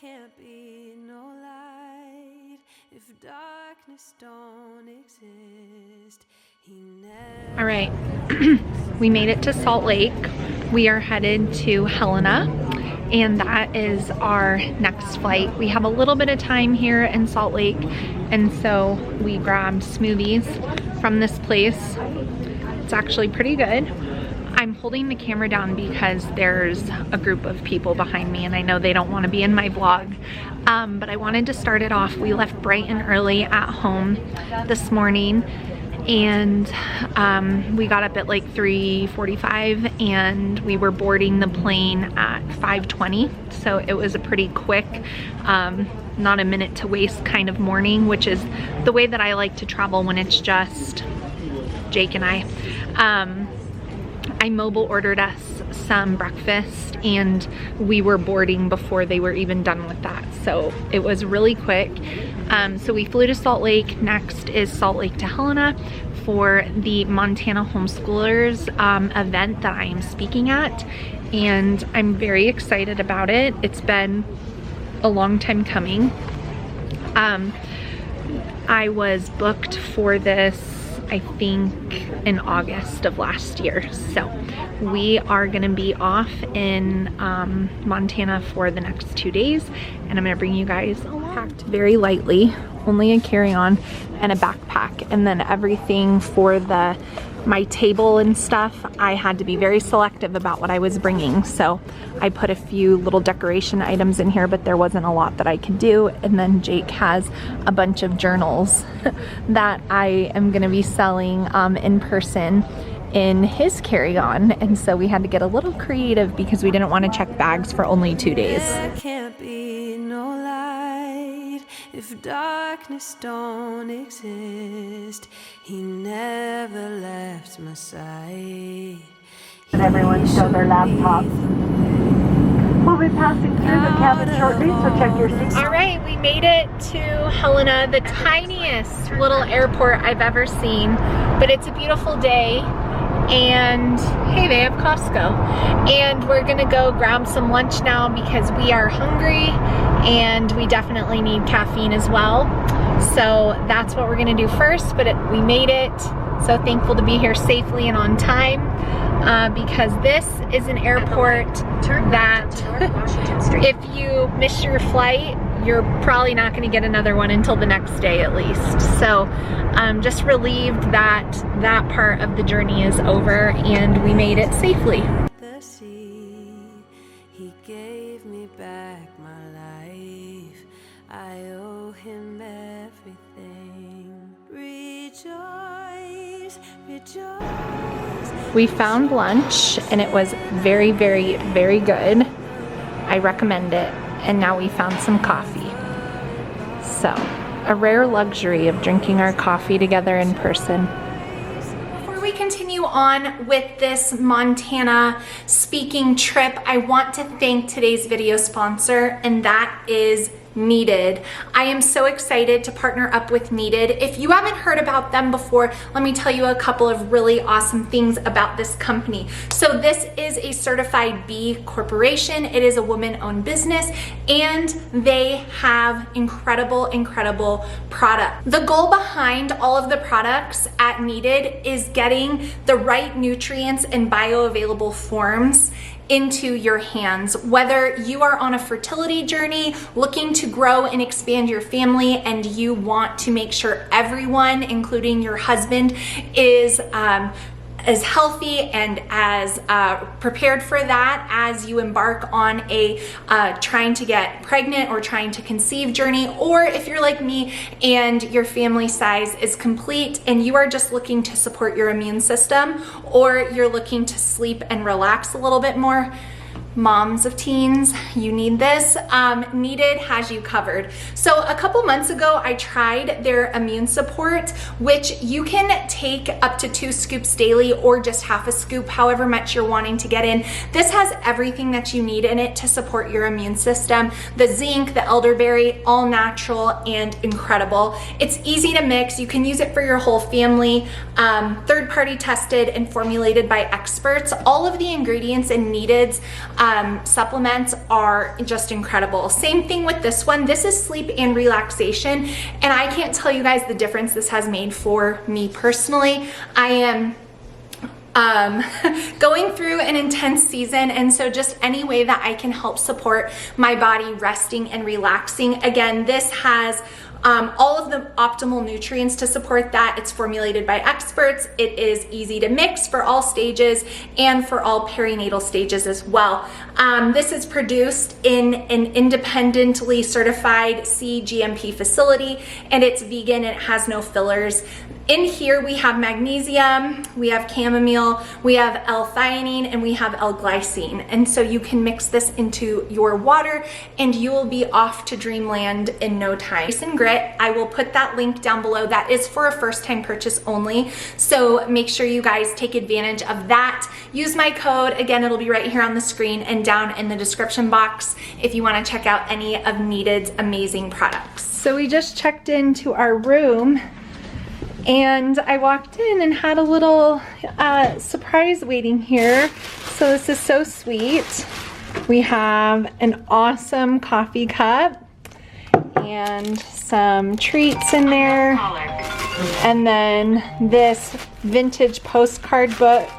can't be no light if darkness don't exist. All right, we made it to Salt Lake. We are headed to Helena, and that is our next flight. We have a little bit of time here in Salt Lake, and so we grabbed smoothies from this place. It's actually pretty good. I'm holding the camera down because there's a group of people behind me and I know they don't want to be in my vlog. But I wanted to start it off. We left bright and early at home this morning, and we got up at like 3:45 and we were boarding the plane at 5:20. So it was a pretty quick, not a minute to waste kind of morning, which is the way that I like to travel when it's just Jake and I. I mobile ordered us some breakfast and we were boarding before they were even done with that. So it was really quick. So we flew to Salt Lake. Next is Salt Lake to Helena for the Montana Homeschoolers event that I am speaking at. And I'm very excited about it. It's been a long time coming. I was booked for this, I think, in August of last year. So we are gonna be off in Montana for the next 2 days, and I'm gonna bring you guys along. Packed very lightly, only a carry-on and a backpack, and then everything for my table and stuff, I had to be very selective about what I was bringing. So I put a few little decoration items in here, but there wasn't a lot that I could do. And then Jake has a bunch of journals that I am gonna be selling in person in his carry-on. And so we had to get a little creative because we didn't want to check bags for only 2 days. There can't be no light if darkness don't exist. He never left my side. And everyone show their laptops. We'll be passing through the cabin shortly, so check your seats. All right, we made it to Helena, the tiniest little airport I've ever seen, but it's a beautiful day. And hey, they have Costco. And we're gonna go grab some lunch now because we are hungry and we definitely need caffeine as well. So that's what we're gonna do first, but we made it. So thankful to be here safely and on time because this is an airport that if you miss your flight, you're probably not gonna get another one until the next day at least. So just relieved that that part of the journey is over and we made it safely. The sea, he gave me back my life. I owe him everything. Rejoice, rejoice. We found lunch and it was very, very, very good. I recommend it. And now we found some coffee. So, a rare luxury of drinking our coffee together in person. Before we continue on with this Montana speaking trip, I want to thank today's video sponsor, and that is Needed. I am so excited to partner up with Needed. If you haven't heard about them before, let me tell you a couple of really awesome things about this company. So this is a certified B corporation. It is a woman-owned business and they have incredible, incredible product. The goal behind all of the products at Needed is getting the right nutrients and bioavailable forms into your hands. Whether you are on a fertility journey, looking to grow and expand your family, and you want to make sure everyone, including your husband, is as healthy and as prepared for that as you embark on a trying to get pregnant or trying to conceive journey, or if you're like me and your family size is complete and you are just looking to support your immune system, or you're looking to sleep and relax a little bit more, moms of teens, you need this. Needed has you covered. So a couple months ago, I tried their immune support, which you can take up to 2 scoops daily or just half a scoop, however much you're wanting to get in. This has everything that you need in it to support your immune system. The zinc, the elderberry, all natural and incredible. It's easy to mix. You can use it for your whole family. Third-party tested and formulated by experts. All of the ingredients in Needed's supplements are just incredible. Same thing with this one. This is sleep and relaxation, and I can't tell you guys the difference this has made for me personally. I am going through an intense season, and so just any way that I can help support my body resting and relaxing. Again, this has all of the optimal nutrients to support that. It's formulated by experts. It is easy to mix for all stages and for all perinatal stages as well. This is produced in an independently certified CGMP facility, and it's vegan and it has no fillers. In here we have magnesium, we have chamomile, we have L-theanine, and we have L-glycine. And so you can mix this into your water and you will be off to dreamland in no time. And Grit, I will put that link down below. That is for a first-time purchase only. So make sure you guys take advantage of that. Use my code. Again, it'll be right here on the screen and down in the description box if you want to check out any of Needed's amazing products. So we just checked into our room, and I walked in and had a little surprise waiting here. So this is so sweet. We have an awesome coffee cup and some treats in there. And then this vintage postcard book,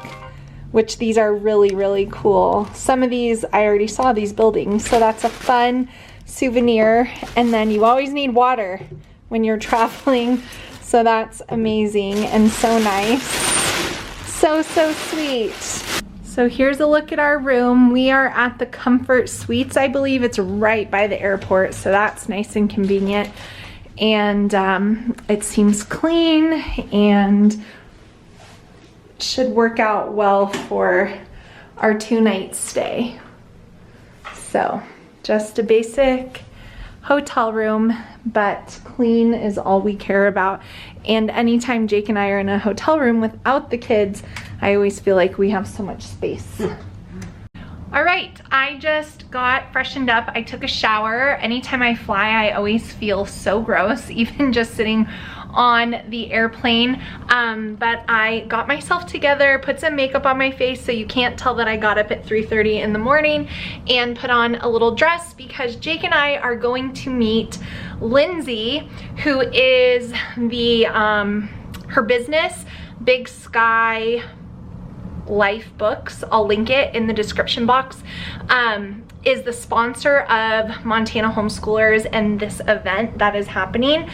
which these are really, really cool. Some of these, I already saw these buildings, so that's a fun souvenir. And then you always need water when you're traveling. So that's amazing and so nice. So, so sweet. So here's a look at our room. We are at the Comfort Suites. I believe it's right by the airport, so that's nice and convenient. And it seems clean and should work out well for our 2-night stay. So just a basic hotel room, but clean is all we care about. And anytime Jake and I are in a hotel room without the kids, I always feel like we have so much space. All right, I just got freshened up. I took a shower. Anytime I fly, I always feel so gross, even just sitting on the airplane. But I got myself together, put some makeup on my face so you can't tell that I got up at 3:30 in the morning, and put on a little dress because Jake and I are going to meet Lindsay, who is the, her business, Big Sky Life Books, I'll link it in the description box, is the sponsor of Montana Homeschoolers and this event that is happening,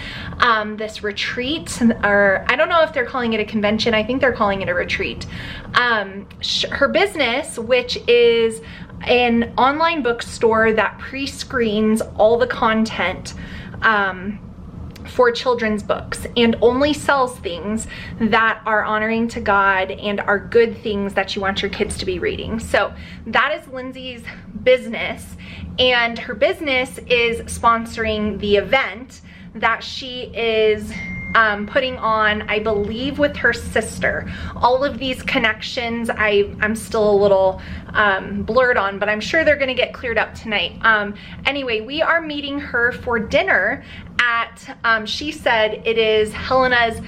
this retreat, or I don't know if they're calling it a convention, I think they're calling it a retreat. Her business, which is an online bookstore that pre-screens all the content for children's books and only sells things that are honoring to God and are good things that you want your kids to be reading. So that is Lindsay's business, and her business is sponsoring the event that she is putting on, I believe, with her sister. All of these connections I'm still a little blurred on, but I'm sure they're gonna get cleared up tonight. Anyway, we are meeting her for dinner at, she said it is Helena's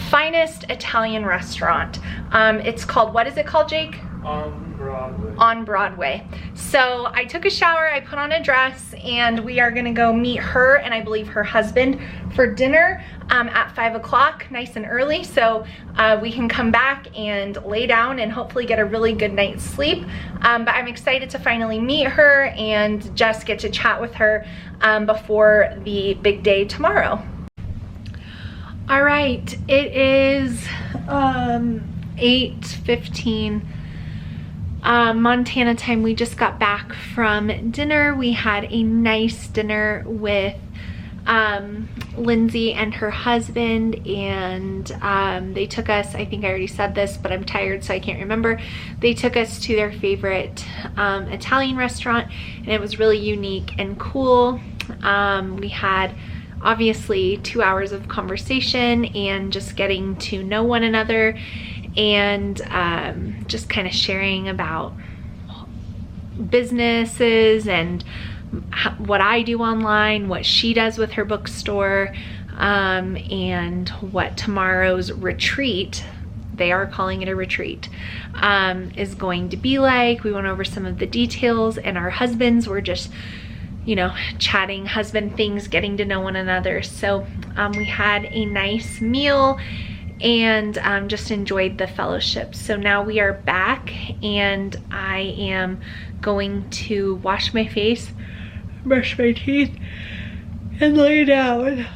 finest Italian restaurant. It's called, what is it called, Jake? On Broadway. On Broadway. So I took a shower, I put on a dress, and we are gonna go meet her and I believe her husband for dinner at 5 o'clock, nice and early, so we can come back and lay down and hopefully get a really good night's sleep. But I'm excited to finally meet her and just get to chat with her before the big day tomorrow. All right, it is 8:15 Montana time. We just got back from dinner. We had a nice dinner with Lindsay and her husband, and they took us, I think I already said this, but I'm tired so I can't remember. They took us to their favorite Italian restaurant, and it was really unique and cool. We had obviously 2 hours of conversation and just getting to know one another, and just kind of sharing about businesses and what I do online, what she does with her bookstore, and what tomorrow's retreat they are calling it a retreat, is going to be like. We went over some of the details, and our husbands were just, you know, chatting husband things, getting to know one another. So we had a nice meal and just enjoyed the fellowship. So now we are back, and I am going to wash my face, brush my teeth, and lay down.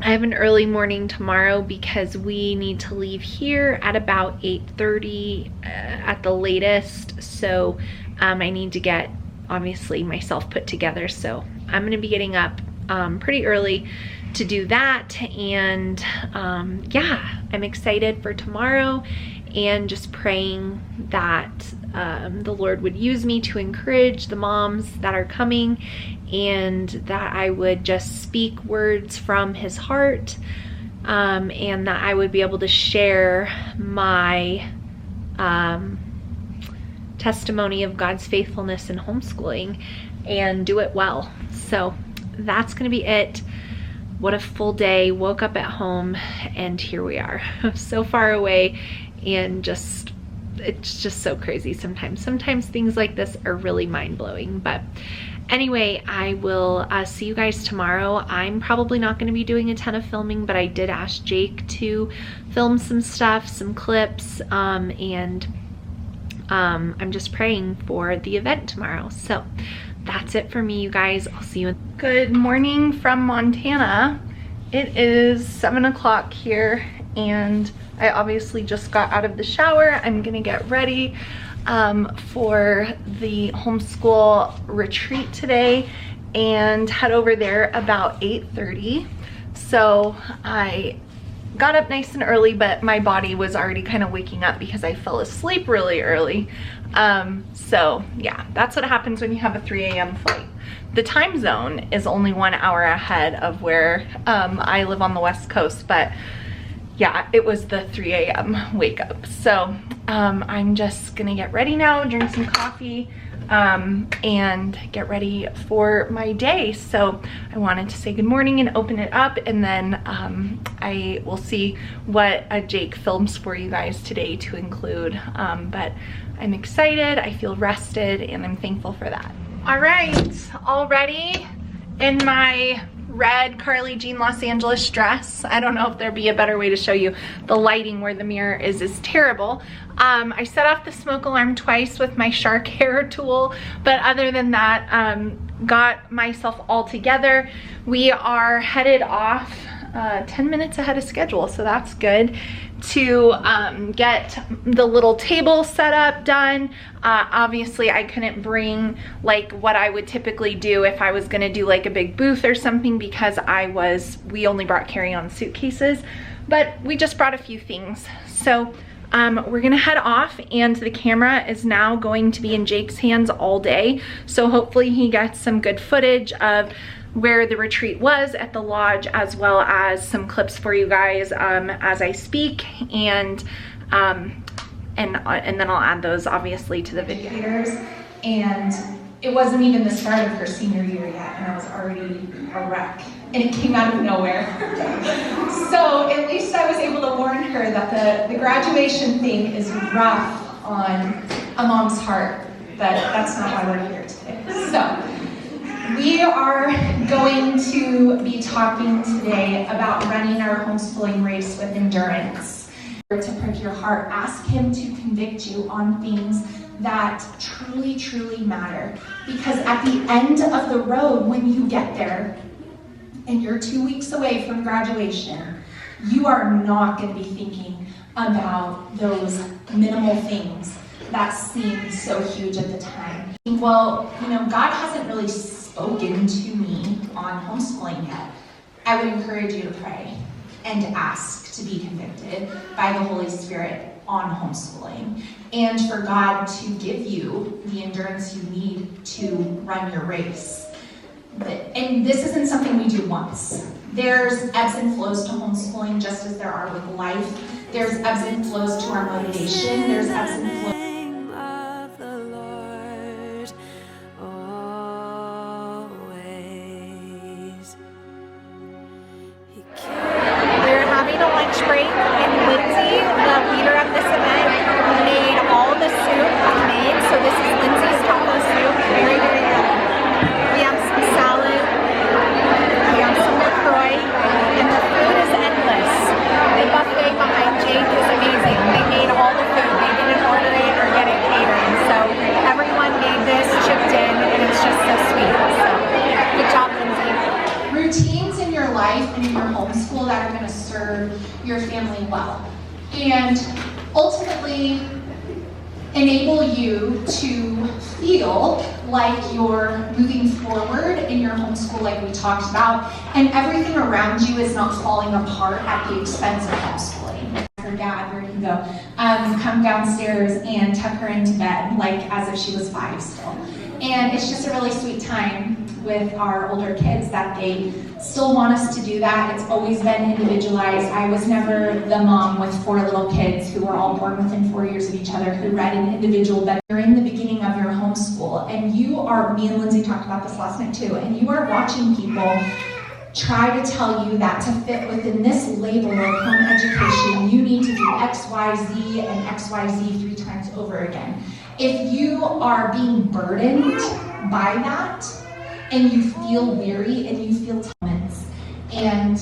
I have an early morning tomorrow because we need to leave here at about 8:30 at the latest. So I need to get, obviously, myself put together. So I'm gonna be getting up pretty early to do that. And yeah, I'm excited for tomorrow, and just praying that the Lord would use me to encourage the moms that are coming, and that I would just speak words from his heart, and that I would be able to share my testimony of God's faithfulness in homeschooling and do it well. So that's gonna be it. What a full day. Woke up at home, and here we are. So far away, and just, it's just so crazy sometimes. Sometimes things like this are really mind-blowing. But anyway, I will see you guys tomorrow. I'm probably not going to be doing a ton of filming, but I did ask Jake to film some stuff, some clips, and I'm just praying for the event tomorrow. So that's it for me, you guys. I'll see you. Good morning from Montana. It is 7 o'clock here, and I obviously just got out of the shower. I'm gonna get ready for the homeschool retreat today and head over there about 8:30. So I got up nice and early, but my body was already kind of waking up because I fell asleep really early. So yeah, that's what happens when you have a 3 a.m. flight. The time zone is only 1 hour ahead of where I live on the West Coast, but yeah, it was the 3 a.m. wake up. So I'm just gonna get ready now, drink some coffee, and get ready for my day. So I wanted to say good morning and open it up, and then I will see what Jake films for you guys today to include. But I'm excited, I feel rested, and I'm thankful for that. All right, all ready in my red Carly Jean Los Angeles dress. I don't know if there'd be a better way to show you. The lighting where the mirror is terrible. I set off the smoke alarm twice with my shark hair tool, but other than that, got myself all together. We are headed off 10 minutes ahead of schedule, so that's good, to get the little table set up done. Obviously I couldn't bring like what I would typically do if I was gonna do like a big booth or something, because we only brought carry-on suitcases, but we just brought a few things. So we're gonna head off, and the camera is now going to be in Jake's hands all day. So hopefully he gets some good footage of where the retreat was at the lodge, as well as some clips for you guys as I speak, and then I'll add those obviously to the video. And it wasn't even the start of her senior year yet, and I was already a wreck, and it came out of nowhere. So at least I was able to warn her that the graduation thing is rough on a mom's heart, but that's not why we're here today. So we are going to be talking today about running our homeschooling race with endurance. To prick your heart, ask him to convict you on things that truly, truly matter. Because at the end of the road, when you get there, and you're 2 weeks away from graduation, you are not going to be thinking about those minimal things that seem so huge at the time. Well, you know, God hasn't really spoken to me on homeschooling yet. I would encourage you to pray and ask to be convicted by the Holy Spirit on homeschooling, and for God to give you the endurance you need to run your race. And this isn't something we do once. There's ebbs and flows to homeschooling, just as there are with life. There's ebbs and flows to our motivation. There's ebbs and flows. We're having a lunch break in Lindsay. family well, and ultimately enable you to feel like you're moving forward in your homeschool like we talked about, and everything around you is not falling apart at the expense of homeschooling. Her dad, where he go, come downstairs and tuck her into bed, like as if she was 5 still. And it's just a really sweet time with our older kids that they still want us to do that. It's always been individualized. I was never the mom with 4 little kids who were all born within 4 years of each other who read an individual bed. You're in the beginning of your homeschool, and you are, me and Lindsay talked about this last night too, and you are watching people try to tell you that to fit within this label of home education, you need to do X, Y, Z, and X, Y, Z 3 times over again. If you are being burdened by that, and you feel weary, and you feel moments, and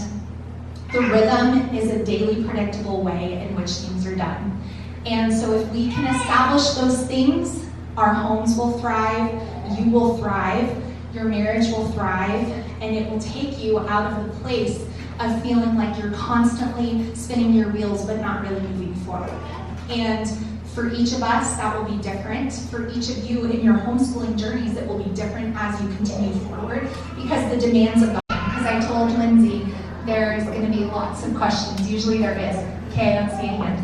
the rhythm is a daily predictable way in which things are done. And so if we can establish those things, our homes will thrive, you will thrive, your marriage will thrive, and it will take you out of the place of feeling like you're constantly spinning your wheels but not really moving forward. And for each of us, that will be different. For each of you in your homeschooling journeys, it will be different as you continue forward, because the demands of God. Because I told Lindsay there is going to be lots of questions. Usually there is. Okay, let's see a hand.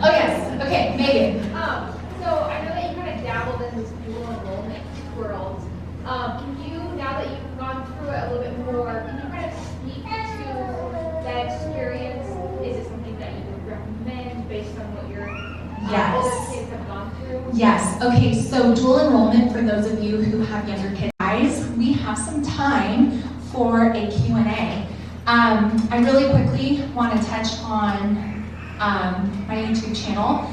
Oh yes. Okay, Megan. So I know that you kind of dabbled in this dual enrollment world. Can you, now that you've gone through it a little bit more, can you kind of speak to that experience? Is it something that you would recommend based on what your older kids have gone through? Yes. Okay, so dual enrollment, for those of you who have younger kids, guys, we have some time for a Q&A. I really quickly want to touch on my YouTube channel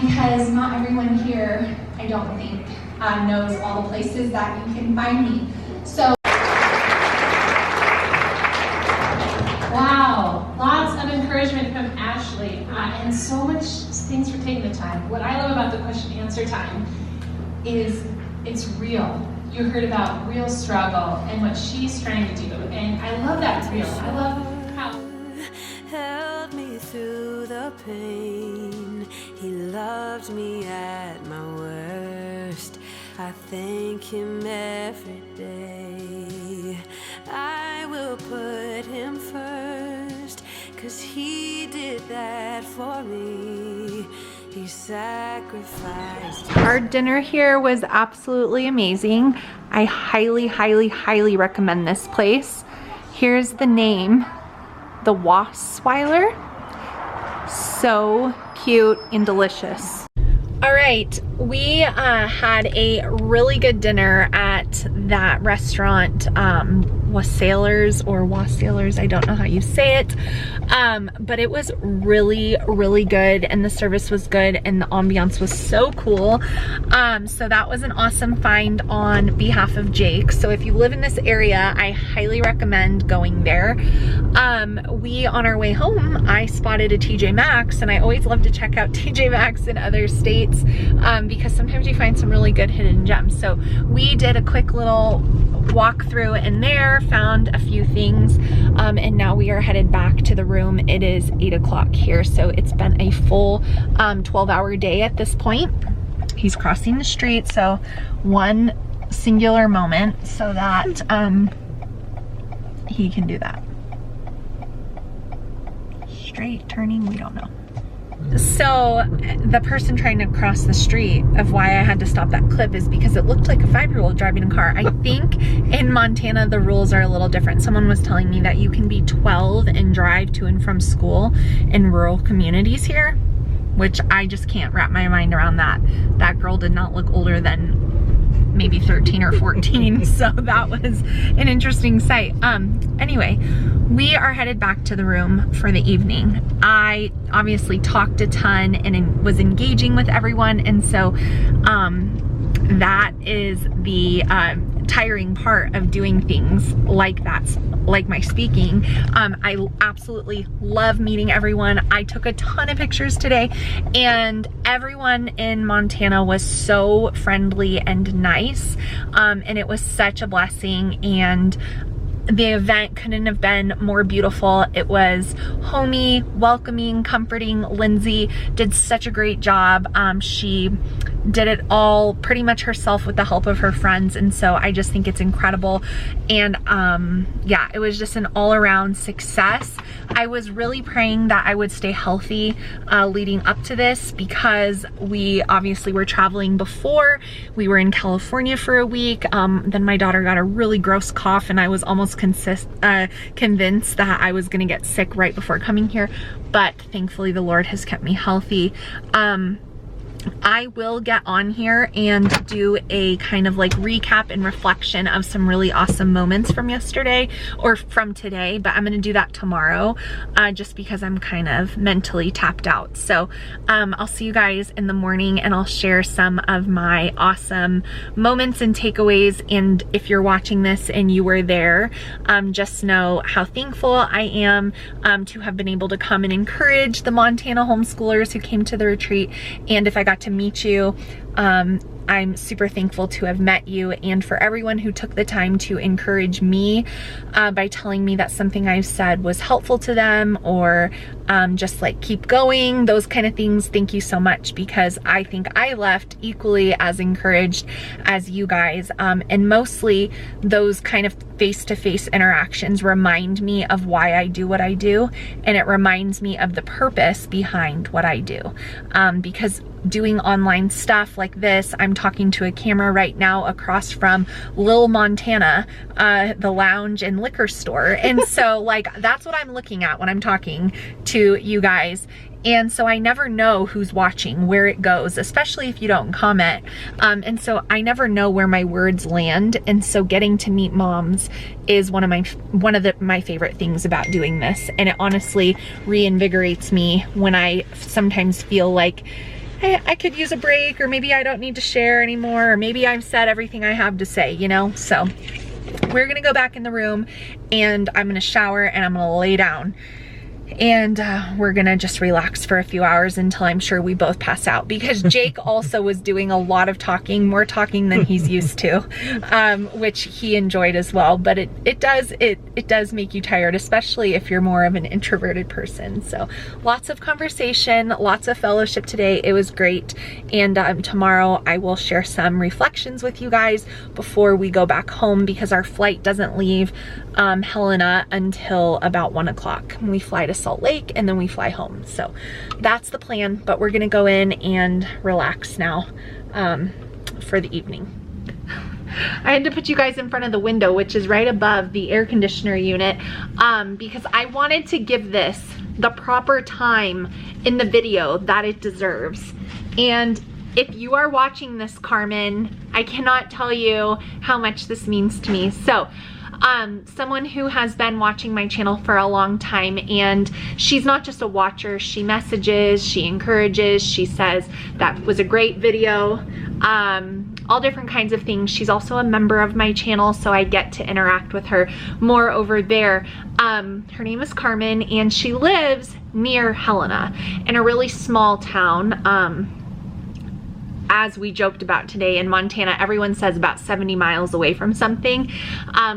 because not everyone here, I don't think, knows all the places that you can find me. So, wow, lots of encouragement from Ashley, and so much. Thanks for taking the time. What I love about the question and answer time is it's real. You heard about real struggle and what she's trying to do, and I love that real. I love how held me through the pain. He loved me at my worst. I thank him every day. I will put him first, 'cause he did that for me. He sacrificed. our dinner here was absolutely amazing. I highly, highly, highly recommend this place. Here's the name, the Wasweiler. So cute and delicious. All right, we had a really good dinner at that restaurant, Wassailers, I don't know how you say it, but it was really, really good, and the service was good, and the ambiance was so cool. So that was an awesome find on behalf of Jake. So if you live in this area, I highly recommend going there. We, on our way home, I spotted a TJ Maxx, and I always love to check out TJ Maxx in other states because sometimes you find some really good hidden gems. So we did a quick little walk through in there, found a few things, and now we are headed back to the room. It is 8 o'clock here, so it's been a full 12-hour day at this point. He's crossing the street, so one singular moment so that he can do that. Straight turning, we don't know. So the person trying to cross the street, of why I had to stop that clip, is because it looked like a 5-year-old driving a car. I think in Montana the rules are a little different. Someone was telling me that you can be 12 and drive to and from school in rural communities here, which I just can't wrap my mind around that. That girl did not look older than maybe 13 or 14, so that was an interesting sight. Anyway, we are headed back to the room for the evening. I obviously talked a ton and was engaging with everyone, and so that is the tiring part of doing things like that, like my speaking. I absolutely love meeting everyone. I took a ton of pictures today, and everyone in Montana was so friendly and nice, and it was such a blessing. And The event couldn't have been more beautiful. It was homey, welcoming, comforting. Lindsay did such a great job. She did it all pretty much herself with the help of her friends, and so I just think it's incredible. And yeah, it was just an all-around success. I was really praying that I would stay healthy leading up to this, because we obviously were traveling before. We were in California for a week. Then my daughter got a really gross cough, and I was almost convinced that I was gonna get sick right before coming here, but thankfully the Lord has kept me healthy. I will get on here and do a kind of like recap and reflection of some really awesome moments from yesterday or from today, but I'm gonna do that tomorrow just because I'm kind of mentally tapped out. So I'll see you guys in the morning, and I'll share some of my awesome moments and takeaways. And if you're watching this and you were there, just know how thankful I am to have been able to come and encourage the Montana homeschoolers who came to the retreat. And if I got to meet you, I'm super thankful to have met you, and for everyone who took the time to encourage me by telling me that something I've said was helpful to them, or just like keep going, those kind of things. Thank you so much, because I think I left equally as encouraged as you guys, and mostly those kind of face-to-face interactions remind me of why I do what I do, and it reminds me of the purpose behind what I do, because doing online stuff like this, I'm talking to a camera right now across from Lil Montana, the lounge and liquor store. And so like, that's what I'm looking at when I'm talking to you guys. And so I never know who's watching, where it goes, especially if you don't comment. And so I never know where my words land. And so getting to meet moms is one of my favorite things about doing this. And it honestly reinvigorates me when I sometimes feel like, hey, I could use a break, or maybe I don't need to share anymore, or maybe I've said everything I have to say, you know? So we're gonna go back in the room, and I'm gonna shower, and I'm gonna lay down. And we're gonna just relax for a few hours until I'm sure we both pass out, because Jake also was doing a lot of talking, more talking than he's used to, which he enjoyed as well. But it does make you tired, especially if you're more of an introverted person. So lots of conversation, lots of fellowship today. It was great. And tomorrow I will share some reflections with you guys before we go back home, because our flight doesn't leave Helena until about 1 o'clock. We fly to Salt Lake, and then we fly home. So that's the plan, but we're gonna go in and relax now for the evening. I had to put you guys in front of the window, which is right above the air conditioner unit, because I wanted to give this the proper time in the video that it deserves. And if you are watching this, Carmen, I cannot tell you how much this means to me. So someone who has been watching my channel for a long time, and she's not just a watcher, she messages, she encourages, she says that was a great video, all different kinds of things. She's also a member of my channel, so I get to interact with her more over there. Her name is Carmen, and she lives near Helena in a really small town. As we joked about today, in Montana, everyone says about 70 miles away from something,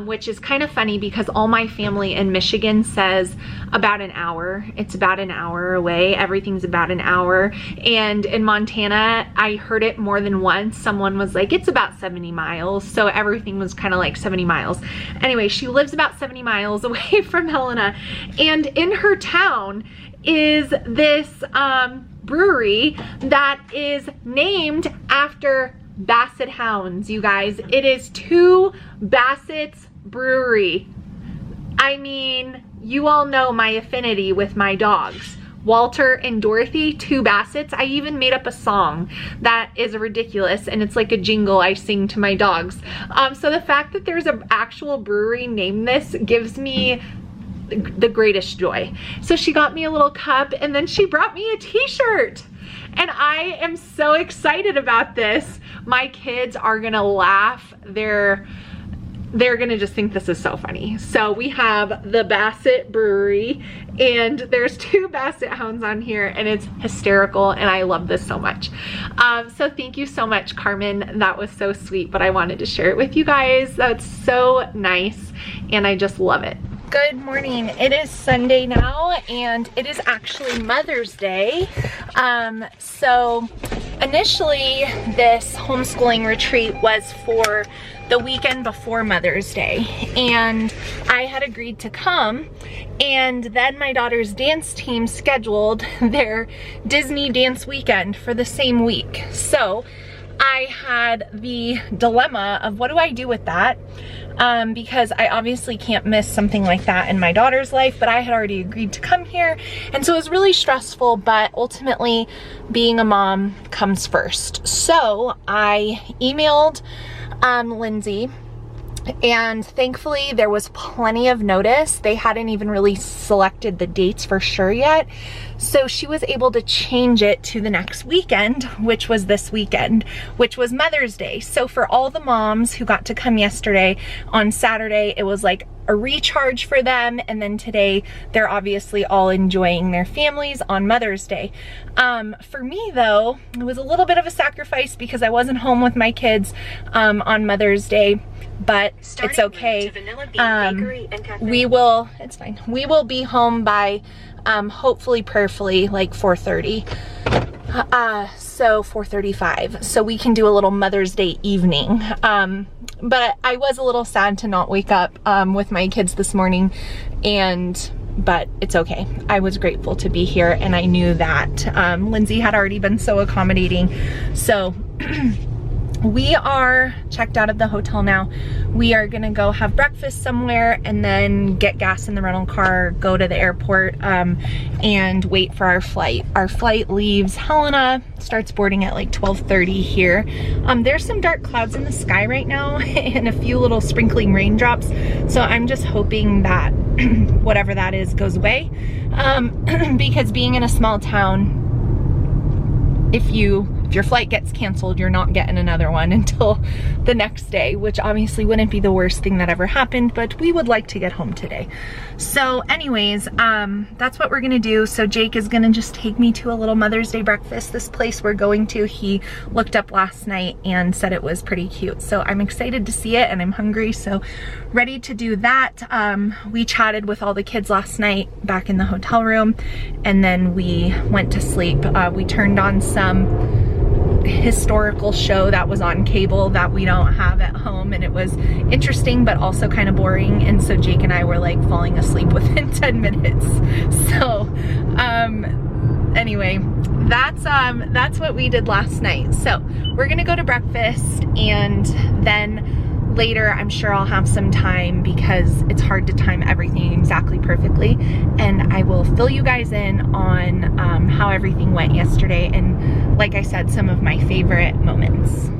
which is kind of funny because all my family in Michigan says about an hour. It's about an hour away. Everything's about an hour. And in Montana, I heard it more than once. Someone was like, it's about 70 miles. So everything was kind of like 70 miles. Anyway, she lives about 70 miles away from Helena. And in her town is this brewery that is named after Basset hounds, you guys. It is 2 Bassett's Brewery. I mean, you all know my affinity with my dogs. Walter and Dorothy, 2 Bassets. I even made up a song that is ridiculous, and it's like a jingle I sing to my dogs. So the fact that there's an actual brewery named this gives me the greatest joy. So she got me a little cup, and then she brought me a t-shirt, and I am so excited about this. My kids are gonna laugh their they're gonna just think this is so funny. So we have the Basset Brewery, and there's 2 Basset hounds on here, and it's hysterical, and I love this so much. So thank you so much, Carmen. That was so sweet, but I wanted to share it with you guys. That's so nice, and I just love it. Good morning. It is Sunday now, and it is actually Mother's Day. So initially this homeschooling retreat was for the weekend before Mother's Day, and I had agreed to come, and then my daughter's dance team scheduled their Disney dance weekend for the same week. So I had the dilemma of what do I do with that? Because I obviously can't miss something like that in my daughter's life, but I had already agreed to come here, and so it was really stressful, but ultimately being a mom comes first. So I emailed Lindsay, and thankfully there was plenty of notice. They hadn't even really selected the dates for sure yet, so she was able to change it to the next weekend, which was this weekend, which was Mother's Day. So for all the moms who got to come yesterday, on Saturday it was like a recharge for them, and then today they're obviously all enjoying their families on Mother's Day. For me though, it was a little bit of a sacrifice because I wasn't home with my kids on Mother's Day, but it's okay. We will, it's fine. We will be home by hopefully, prayerfully, like 4:30. So 4:35, so we can do a little Mother's Day evening. But I was a little sad to not wake up with my kids this morning, but it's okay. I was grateful to be here, and I knew that Lindsay had already been so accommodating. So we are checked out of the hotel now. We are gonna go have breakfast somewhere and then get gas in the rental car, go to the airport, and wait for our flight. Our flight leaves Helena, starts boarding at like 12:30 here. There's some dark clouds in the sky right now and a few little sprinkling raindrops. So I'm just hoping that whatever that is goes away. Because being in a small town, if your flight gets canceled, you're not getting another one until the next day, which obviously wouldn't be the worst thing that ever happened, but we would like to get home today. So anyways, that's what we're gonna do. So Jake is gonna just take me to a little Mother's Day breakfast. This place we're going to, he looked up last night and said it was pretty cute. So I'm excited to see it, and I'm hungry, so ready to do that. We chatted with all the kids last night back in the hotel room, and then we went to sleep. We turned on some historical show that was on cable that we don't have at home, and it was interesting but also kind of boring, and so Jake and I were like falling asleep within 10 minutes. So anyway, that's what we did last night. So we're gonna go to breakfast, and then later I'm sure I'll have some time, because it's hard to time everything exactly perfectly, and I will fill you guys in on how everything went yesterday, and like I said, some of my favorite moments.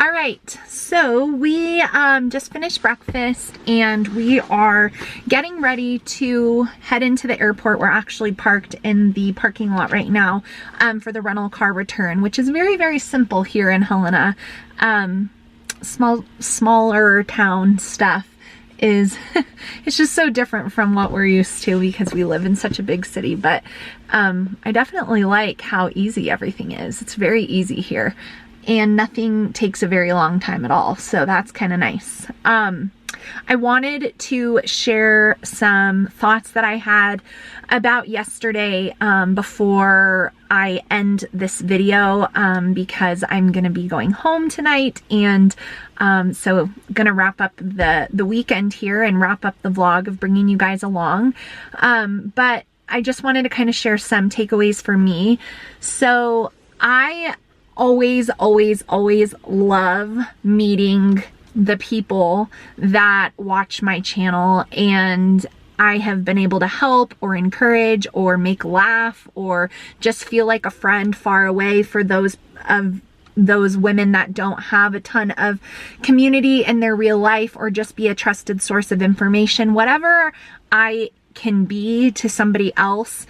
All right, so we just finished breakfast, and we are getting ready to head into the airport. We're actually parked in the parking lot right now for the rental car return, which is very, very simple here in Helena. Smaller town stuff is it's just so different from what we're used to because we live in such a big city, but I definitely like how easy everything is. It's very easy here, and nothing takes a very long time at all, so that's kind of nice. I wanted to share some thoughts that I had about yesterday before I end this video, because I'm gonna be going home tonight, and so gonna wrap up the weekend here and wrap up the vlog of bringing you guys along. But I just wanted to kind of share some takeaways for me. So I always love meeting the people that watch my channel, and I have been able to help or encourage or make laugh or just feel like a friend far away for those of those women that don't have a ton of community in their real life, or just be a trusted source of information, whatever I can be to somebody else.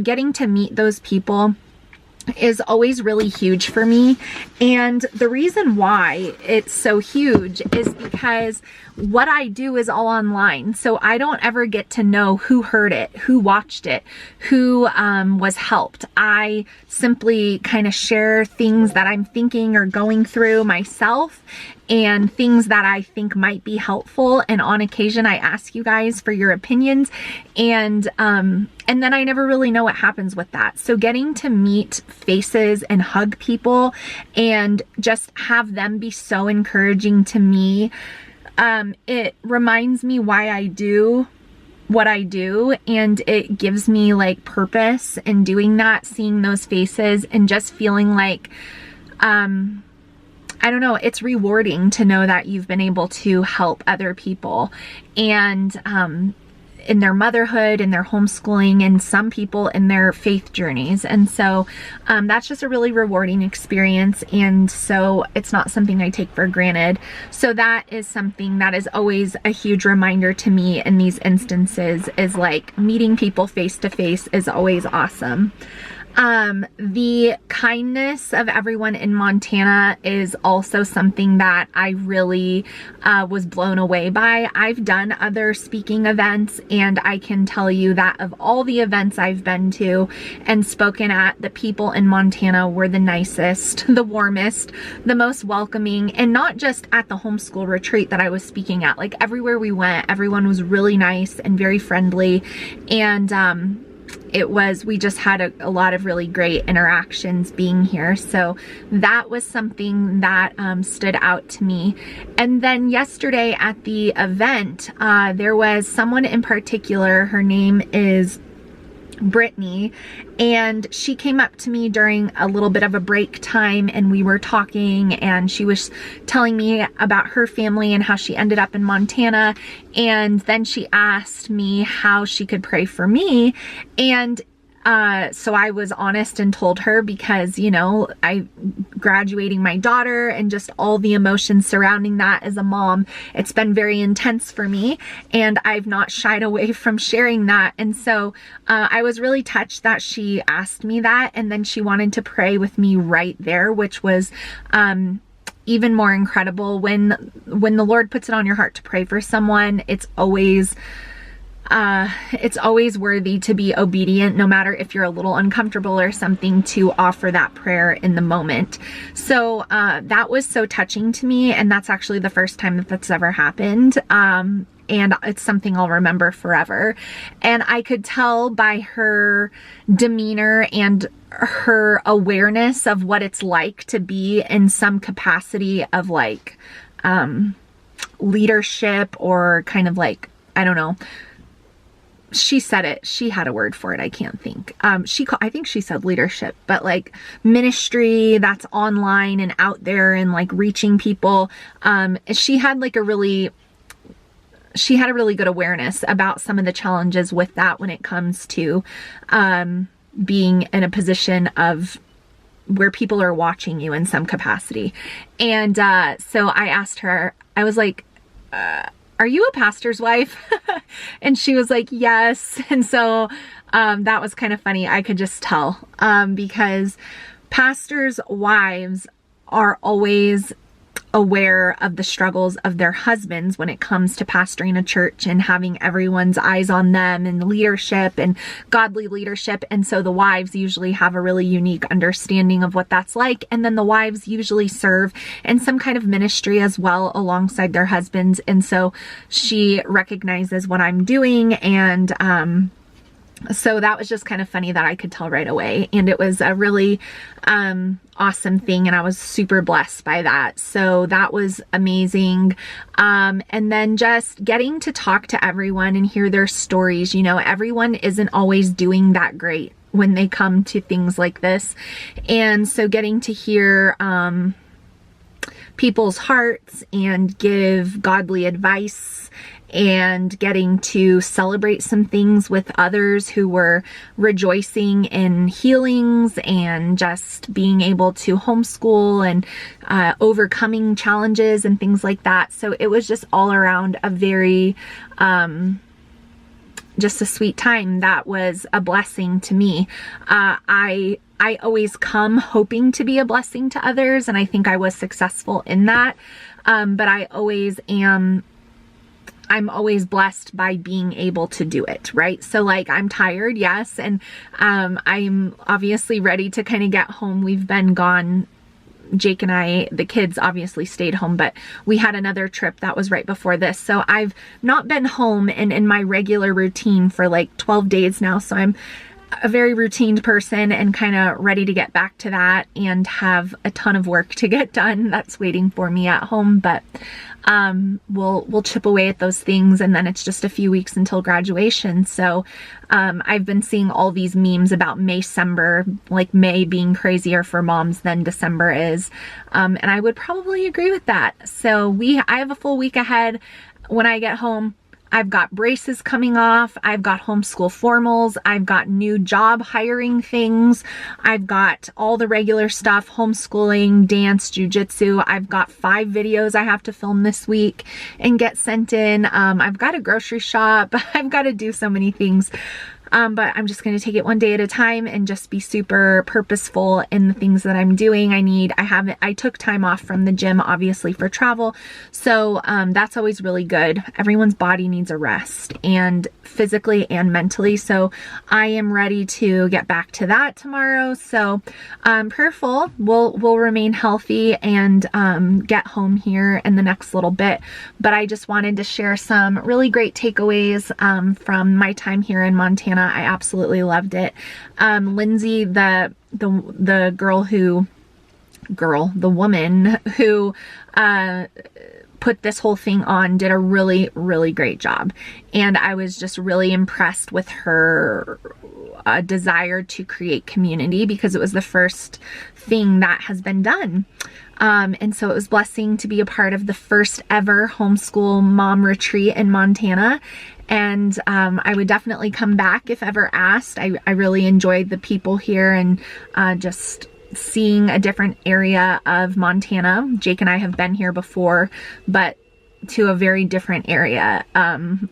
Getting to meet those people is always really huge for me. And the reason why it's so huge is because what I do is all online. So I don't ever get to know who heard it, who watched it, who was helped. I simply kind of share things that I'm thinking or going through myself, and things that I think might be helpful. And on occasion, I ask you guys for your opinions, and then I never really know what happens with that. So getting to meet faces and hug people and just have them be so encouraging to me, it reminds me why I do what I do, and it gives me like purpose in doing that, seeing those faces and just feeling like, I don't know, it's rewarding to know that you've been able to help other people, and in their motherhood, in their homeschooling, and some people in their faith journeys. And so that's just a really rewarding experience, and so it's not something I take for granted. So that is something that is always a huge reminder to me in these instances, is like meeting people face to face is always awesome. The kindness of everyone in Montana is also something that I really was blown away by. I've done other speaking events, and I can tell you that of all the events I've been to and spoken at, the people in Montana were the nicest, the warmest, the most welcoming, and not just at the homeschool retreat that I was speaking at. Like everywhere we went, everyone was really nice and very friendly, and we just had a lot of really great interactions being here. So that was something that stood out to me. And then yesterday at the event, there was someone in particular, her name is Brittany, and she came up to me during a little bit of a break time, and we were talking, and she was telling me about her family and how she ended up in Montana. And then she asked me how she could pray for me, and so I was honest and told her, because, you know, I graduating my daughter and just all the emotions surrounding that as a mom, it's been very intense for me, and I've not shied away from sharing that. And so I was really touched that she asked me that, and then she wanted to pray with me right there, which was even more incredible. When the Lord puts it on your heart to pray for someone, it's always worthy to be obedient, no matter if you're a little uncomfortable or something, to offer that prayer in the moment. So that was so touching to me, and that's actually the first time that that's ever happened. And it's something I'll remember forever. And I could tell by her demeanor and her awareness of what it's like to be in some capacity of like leadership, or kind of like, I don't know, she said it, she had a word for it, I can't think. I think she said leadership, but like ministry that's online and out there and like reaching people. She had a really good awareness about some of the challenges with that when it comes to being in a position of where people are watching you in some capacity. And so I asked her, I was like, are you a pastor's wife? And she was like, yes. And so that was kind of funny. I could just tell, because pastors' wives are always aware of the struggles of their husbands when it comes to pastoring a church and having everyone's eyes on them and leadership and godly leadership. And so the wives usually have a really unique understanding of what that's like. And then the wives usually serve in some kind of ministry as well alongside their husbands. And so she recognizes what I'm doing, and so that was just kind of funny that I could tell right away. And it was a really awesome thing, and I was super blessed by that. So that was amazing. And then just getting to talk to everyone and hear their stories. You know, everyone isn't always doing that great when they come to things like this. And so getting to hear people's hearts and give godly advice and getting to celebrate some things with others who were rejoicing in healings and just being able to homeschool and overcoming challenges and things like that. So it was just all around a very just a sweet time that was a blessing to me. I always come hoping to be a blessing to others, and I think I was successful in that. But I'm always blessed by being able to do it, right? So like, I'm tired, yes, and I'm obviously ready to kind of get home. We've been gone. Jake and I, the kids obviously stayed home, but we had another trip that was right before this. So I've not been home and in my regular routine for like 12 days now. So I'm a very routine person and kind of ready to get back to that and have a ton of work to get done that's waiting for me at home. But we'll chip away at those things, and then it's just a few weeks until graduation. So I've been seeing all these memes about Maycember, like May being crazier for moms than December is, and I would probably agree with that. So I have a full week ahead. When I get home, I've got braces coming off, I've got homeschool formals, I've got new job hiring things, I've got all the regular stuff, homeschooling, dance, jujitsu. I've got 5 videos I have to film this week and get sent in. I've got a grocery shop. I've got to do so many things. But I'm just going to take it one day at a time and just be super purposeful in the things that I'm doing. I took time off from the gym, obviously, for travel. So, that's always really good. Everyone's body needs a rest, and physically and mentally. So I am ready to get back to that tomorrow. So, prayerful, we'll remain healthy and, get home here in the next little bit. But I just wanted to share some really great takeaways, from my time here in Montana. I absolutely loved it. Lindsay, the woman who put this whole thing on, did a really, really great job. And I was just really impressed with her desire to create community, because it was the first thing that has been done. And so it was a blessing to be a part of the first ever homeschool mom retreat in Montana. And I would definitely come back if ever asked. I really enjoyed the people here and just seeing a different area of Montana. Jake and I have been here before, but to a very different area.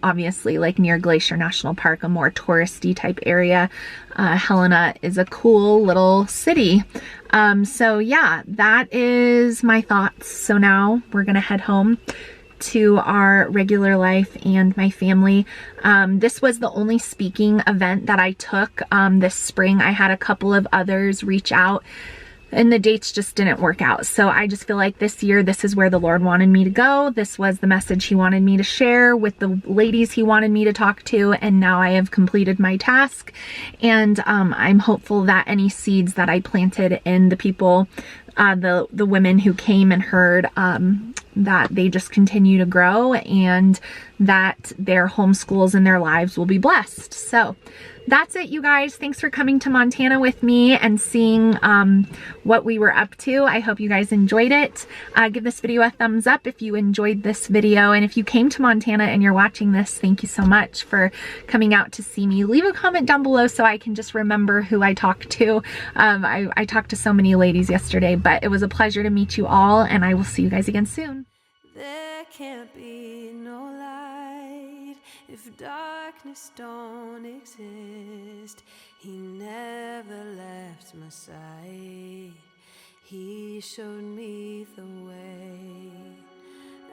Obviously, like near Glacier National Park, a more touristy type area. Helena is a cool little city. So yeah, that is my thoughts. So now we're gonna head home to our regular life and my family. This was the only speaking event that I took this spring. I had a couple of others reach out, and the dates just didn't work out. So I just feel like this year, this is where the Lord wanted me to go. This was the message He wanted me to share with the ladies He wanted me to talk to. And now I have completed my task. And I'm hopeful that any seeds that I planted in the people, the women who came and heard, that they just continue to grow, and that their homeschools and their lives will be blessed. So that's it, you guys. Thanks for coming to Montana with me and seeing what we were up to. I hope you guys enjoyed it. Give this video a thumbs up if you enjoyed this video. And if you came to Montana and you're watching this, thank you so much for coming out to see me. Leave a comment down below so I can just remember who I talked to. I talked to so many ladies yesterday, but it was a pleasure to meet you all, and I will see you guys again soon. There can't be no light if darkness don't exist. He never left my side. He showed me the way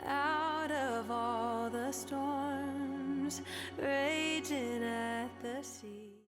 out of all the storms raging at the sea.